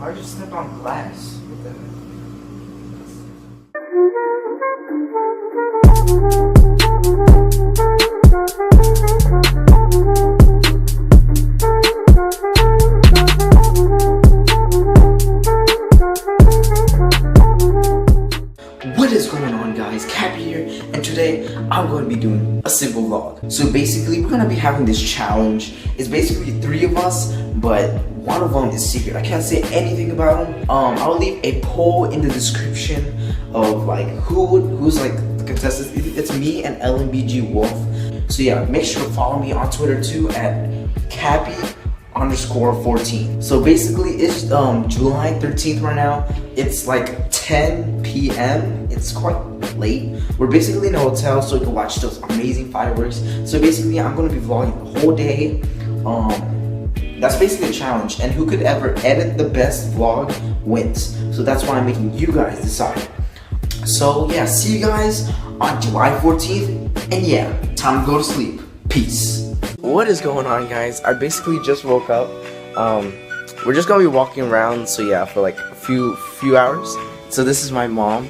I just stepped on glass. What the heck? What is going on, guys? Cap here, and today I'm going to be doing a simple vlog. So basically, we're going to be having this challenge. It's basically 3 of us, but one of them is secret. I can't say anything about him. I'll leave a poll in the description of like who's like the contestants. It's me and LMBG Wolf. So yeah, make sure to follow me on Twitter too at Cappy_14. So basically, it's July 13th right now. It's like 10 p.m. It's quite late. We're basically in a hotel so we can watch those amazing fireworks. So basically, I'm gonna be vlogging the whole day. That's basically a challenge, and who could ever edit the best vlog wins. So that's why I'm making you guys decide. So yeah, see you guys on July 14th, and yeah, time to go to sleep. Peace. What is going on, guys? I basically just woke up. We're just gonna be walking around, so yeah, for like a few hours. So this is my mom.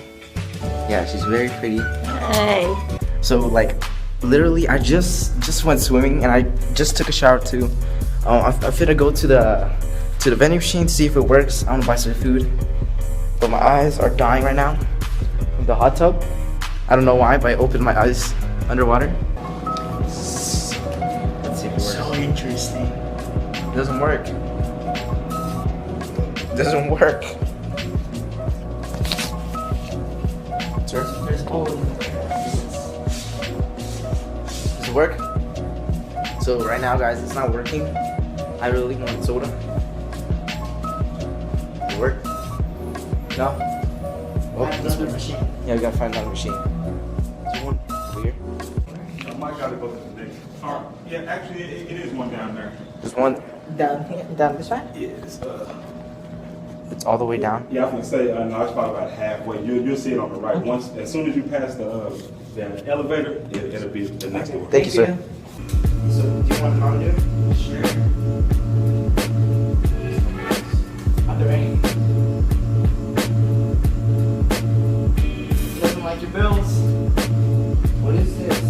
Yeah, she's very pretty. Hey. So like, literally, I just went swimming, and I just took a shower too. I'm finna go to the vending machine to see if it works. I'm gonna buy some food, but my eyes are dying right now from the hot tub. I don't know why, but I opened my eyes underwater. Let's see if it works. So interesting. It doesn't work. It doesn't work. Sir? There's gold. Does it work? So right now, guys, it's not working. I really want soda. Does it work? No? Oh, Another machine. yeah, we gotta find another machine. Is there one over here? I might gotta go to the next. Yeah, actually, it is one down there. There's one. Down here? Down this way? Yeah, It's all the way down. yeah, I was gonna say, no, it's probably about halfway. You'll see it on the right. Okay. Once, as soon as you pass the elevator, it'll be the next door. Thank you, sir. So, do you want to do? Sure. On the rain. Doesn't like your bills. What is this?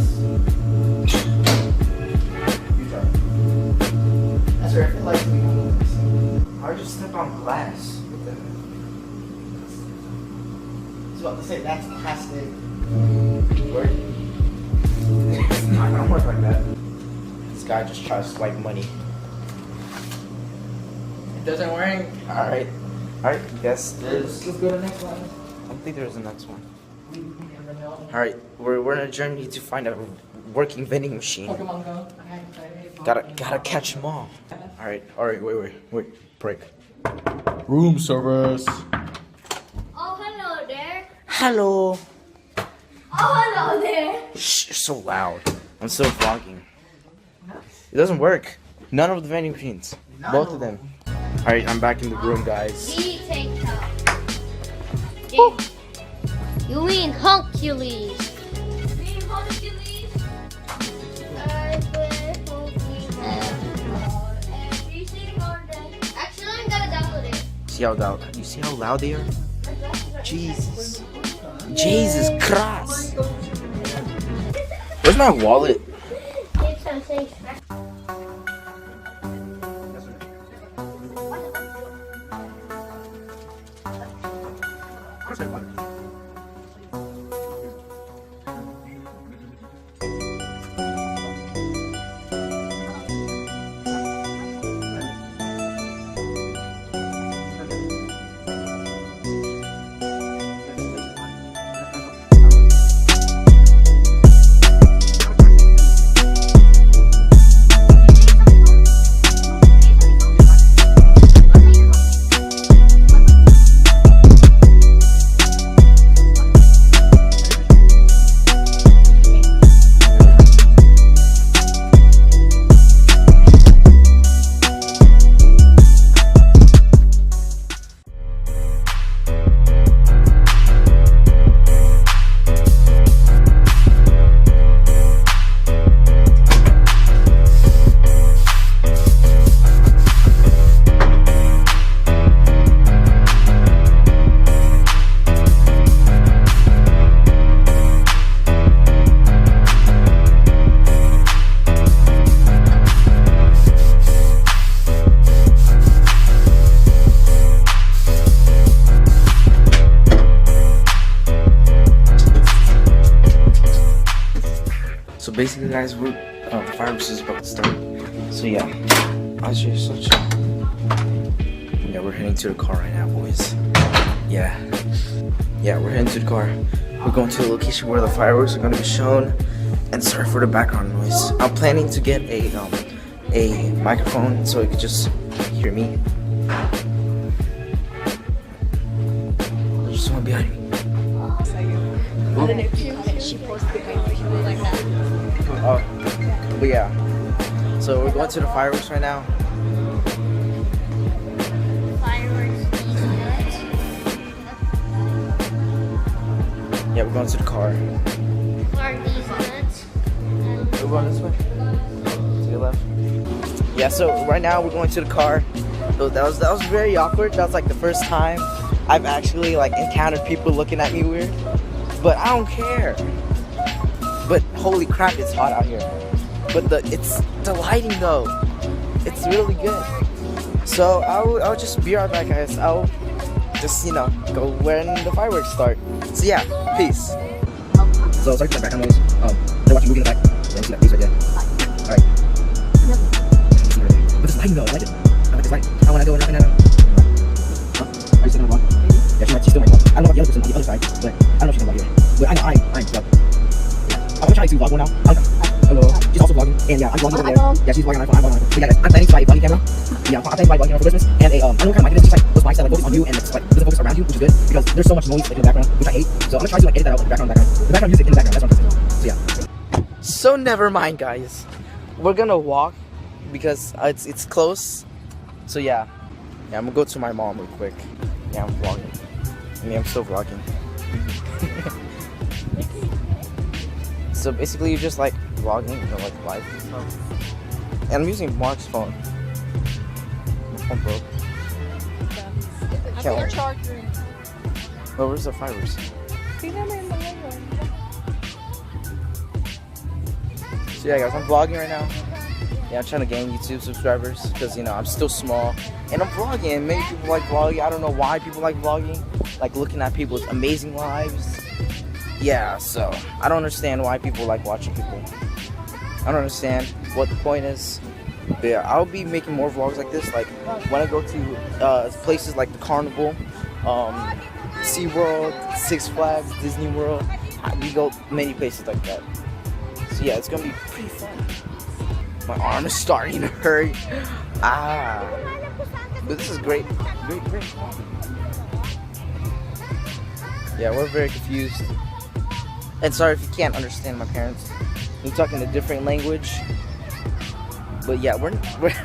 You try. That's where I feel like we go. I just stepped on glass. What the heck? I was about to say that's plastic. Work? I don't work like that. This guy just tries to like money. It doesn't work. Alright. Alright, guess Let's there's. go to the next one. I don't think there's a next one. We never know. Alright, we're on a journey to find a working vending machine. Pokemon Go. Gotta catch them all. Alright, wait. Break. Room service. Oh, hello there. Hello. Oh, hello there. Shh, you're so loud. I'm still vlogging. It doesn't work. None of the vending machines. Both of them. Alright, I'm back in the room, guys. He takes out. You mean Hercules? You mean Hercules? Actually, I'm gonna download it. See how loud? You see how loud they are? Jesus. Jesus Christ. Where's my wallet? It's so safe. basically, guys, we're the fireworks is about to start. So yeah, yeah, we're heading to the car right now, boys. Yeah, we're heading to the car. We're going to the location where the fireworks are gonna be shown. And sorry for the background noise. I'm planning to get a microphone so you could just hear me. There's someone behind me. She posted people like that. Oh, but yeah. So we're going to the fireworks right now. Fireworks, peanuts. Yeah, we're going to the car. Clark, these nuts. We're going this way. To your left. Yeah. So right now we're going to the car. So that was very awkward. That was like the first time I've actually like encountered people looking at me weird. But I don't care. But holy crap, it's hot out here. But the lighting though, it's really good. So I'll just be right back, guys. I'll just go when the fireworks start. So yeah, peace. So sorry for the background noise. They're watching a movie in the back. Yeah, you see that piece right there. Alright. But this lighting though, I like it. I like this light. I wanna go and knock it out. Huh? Are you sitting on the vlog? Yeah, she's still my vlog. I don't know about the other person on the other side, but I don't know if she's gonna vlog here. But I know I'm vlogging. Yeah. I'm gonna try to vlog one now. Hello. She's also vlogging. And yeah, I'm vlogging over there. Yeah, she's vlogging on iPhone. I'm vlogging on iPhone. But yeah, guys, I'm planning to buy a vlogging camera. Yeah, I'm planning to buy a vlogging camera for Christmas. And I don't know what kind of mic it is. Just like those mics that like focus on you and it's like doesn't focus around you, which is good because there's so much noise like in the background, which I hate. So I'm gonna try to like edit that out in the background. The background music in the background. That's what I'm saying. So yeah. So never mind, guys. We're gonna walk because it's close. So yeah, I'm gonna go to my mom real quick. Yeah, I'm vlogging. I'm still vlogging. So basically, you're just like vlogging, like live and stuff. And I'm using Mark's phone. My phone broke. Can't wait. Oh, where's the fireworks? So yeah, guys, I'm vlogging right now. Yeah, I'm trying to gain YouTube subscribers because I'm still small and I'm vlogging. And many people like vlogging. I don't know why people like vlogging, like looking at people's amazing lives. Yeah, so I don't understand why people like watching people. I don't understand what the point is. But yeah, I'll be making more vlogs like this. Like when I go to places like the Carnival, SeaWorld, Six Flags, Disney World. We go many places like that. So yeah, it's gonna be pretty fun. My arm is starting to hurt. But this is great. Yeah, we're very confused. And sorry if you can't understand my parents. We're talking a different language. But yeah, we're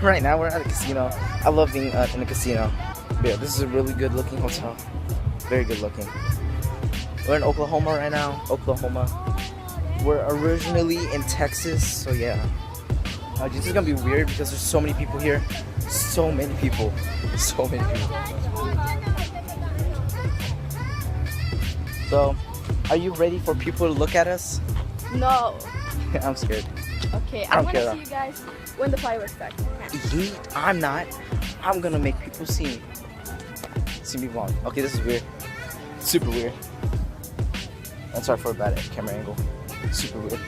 right now we're at a casino. I love being in a casino. But yeah, this is a really good looking hotel. Very good looking. We're in Oklahoma right now. Oklahoma. We're originally in Texas, so yeah. This is gonna be weird because there's so many people here. So many people. So, are you ready for people to look at us? No. I'm scared. Okay, I I'm don't gonna care see you guys when the fireworks start. I'm not. I'm gonna make people see me. See me vlog. Okay, this is weird. Super weird. I'm sorry for a bad camera angle. Super weird.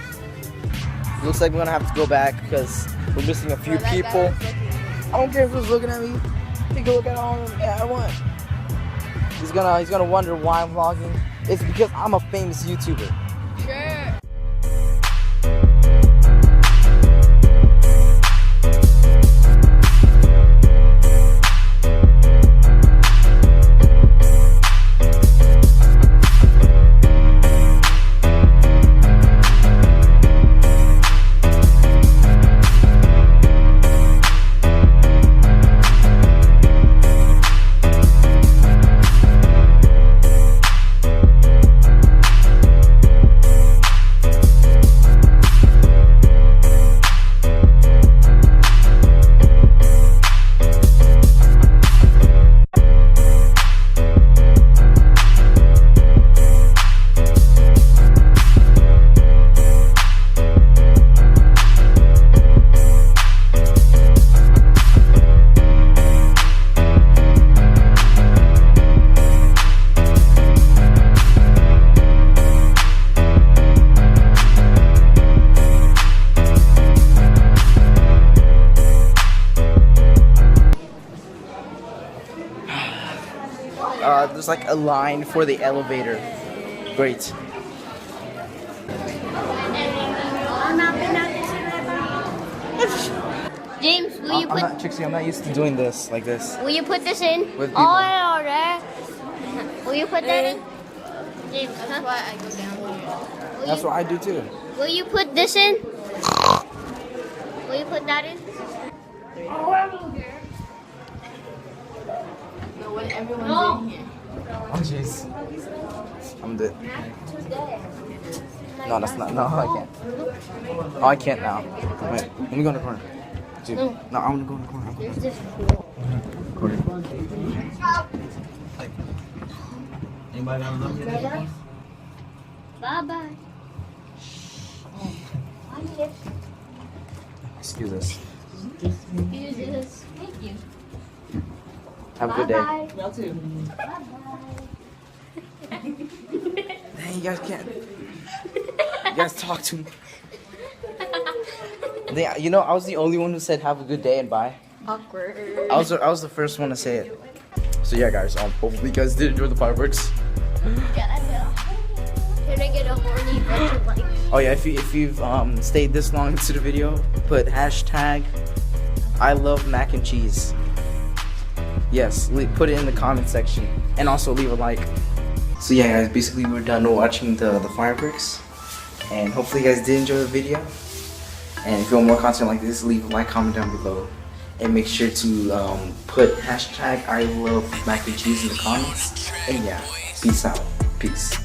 Looks like we're gonna have to go back because we're missing a few people. I don't care if who's looking at me. He can look at all of them at once. He's gonna wonder why I'm vlogging. It's because I'm a famous YouTuber. Sure. There's like a line for the elevator. Great. James, will you I'm put not, Trixie, I'm not used to doing this like this. will you put this in? With people. Oh, there. Will you put that in? James, That's why I go down here. That's what I do too. will you put this in? Will you put that in? So when everyone's in here. Oh jeez. I'm good. No, that's not. No, I can't. Oh, I can't now. Wait, let me go in the corner. Dude, no, I want to go in the corner. There's this pool. Anybody got a number? Bye-bye. Excuse us. Use this. Thank you. Have a good day. Bye-bye. Y'all too. Dang, you guys can't. You guys talk to me. You know, I was the only one who said have a good day and bye. Awkward. I was the first one to say it. So yeah, guys. Hopefully you guys did enjoy the fireworks. Can I get a horny bunch of likes? Oh yeah, if you've stayed this long into the video, put hashtag I love mac and cheese. Yes, put it in the comment section and also leave a like. So yeah, guys. Basically, we're done watching the fireworks, and hopefully you guys did enjoy the video. And if you want more content like this, leave a like, comment down below. And make sure to put hashtag I love mac and cheese in the comments. And yeah, peace out. Peace.